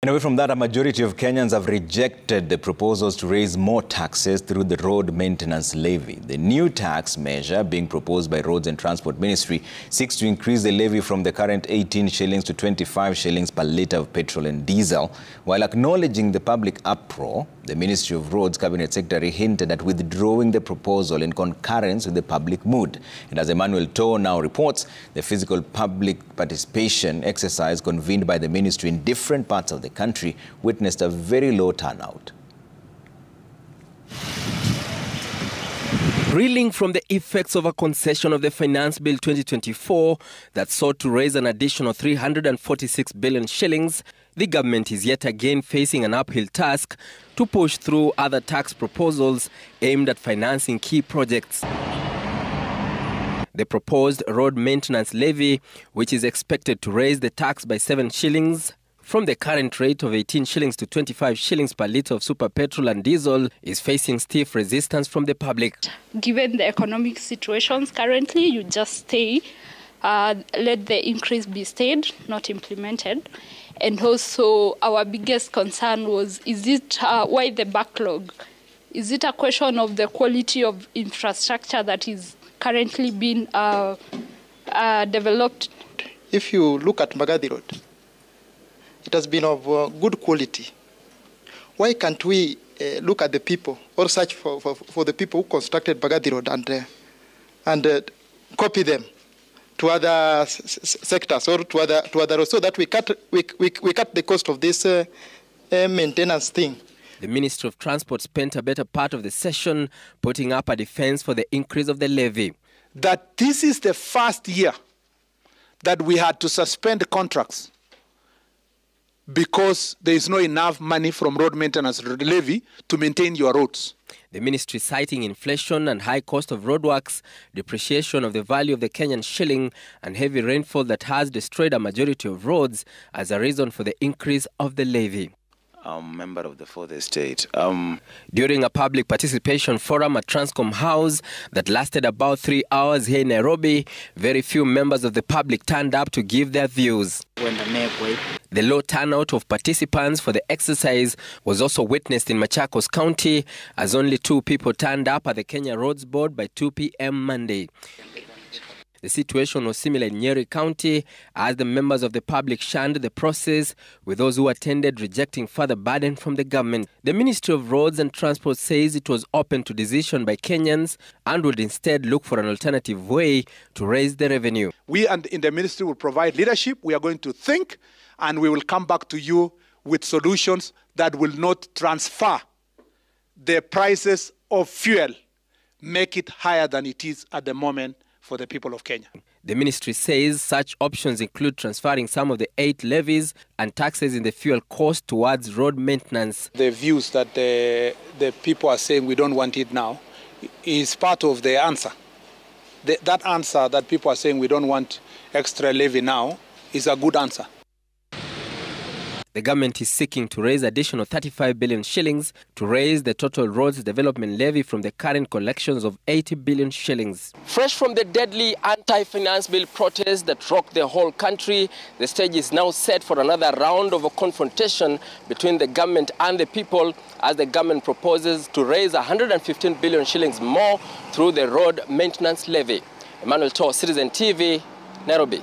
And away from that, a majority of Kenyans have rejected the proposals to raise more taxes through the road maintenance levy. The new tax measure being proposed by Roads and Transport Ministry seeks to increase the levy from the current 18 shillings to 25 shillings per litre of petrol and diesel. While acknowledging the public uproar, the Ministry of Roads Cabinet Secretary hinted at withdrawing the proposal in concurrence with the public mood. And as Emmanuel Toh now reports, the physical public participation exercise convened by the ministry in different parts of the country witnessed a very low turnout. Reeling from the effects of a concession of the Finance Bill 2024 that sought to raise an additional 346 billion shillings, the government is yet again facing an uphill task to push through other tax proposals aimed at financing key projects. The proposed road maintenance levy, which is expected to raise the tax by 7 shillings, from the current rate of 18 shillings to 25 shillings per litre of super petrol and diesel, is facing stiff resistance from the public. Given the economic situations currently, you just stay, let the increase be stayed, not implemented. And also our biggest concern was, is it, why the backlog? Is it a question of the quality of infrastructure that is currently being developed? If you look at Magadi Road, it has been of good quality. Why can't we look at the people or search for the people who constructed Magadi Road and copy them to other sectors or to other roads, so that we cut the cost of this maintenance thing? The Ministry of Transport spent a better part of the session putting up a defense for the increase of the levy. That this is the first year that we had to suspend contracts because there is not enough money from road maintenance levy to maintain your roads. The ministry citing inflation and high cost of roadworks, depreciation of the value of the Kenyan shilling, and heavy rainfall that has destroyed a majority of roads as a reason for the increase of the levy. I'm member of the Fourth Estate. During a public participation forum at Transcom House that lasted about 3 hours here in Nairobi, very few members of the public turned up to give their views. The low turnout of participants for the exercise was also witnessed in Machakos County, as only 2 people turned up at the Kenya Roads Board by 2 p.m. Monday. The situation was similar in Nyeri County, as the members of the public shunned the process, with those who attended rejecting further burden from the government. The Ministry of Roads and Transport says it was open to decision by Kenyans and would instead look for an alternative way to raise the revenue. We and in the ministry will provide leadership. We are going to think, and we will come back to you with solutions that will not transfer the prices of fuel, make it higher than it is at the moment for the people of Kenya. The ministry says such options include transferring some of the 8 levies and taxes in the fuel cost towards road maintenance. The views that the people are saying we don't want it now is part of the answer. That answer that people are saying we don't want extra levy now is a good answer. The government is seeking to raise additional 35 billion shillings to raise the total roads development levy from the current collections of 80 billion shillings. Fresh from the deadly anti-finance bill protests that rocked the whole country, the stage is now set for another round of a confrontation between the government and the people, as the government proposes to raise 115 billion shillings more through the road maintenance levy. Emmanuel Toh, Citizen TV, Nairobi.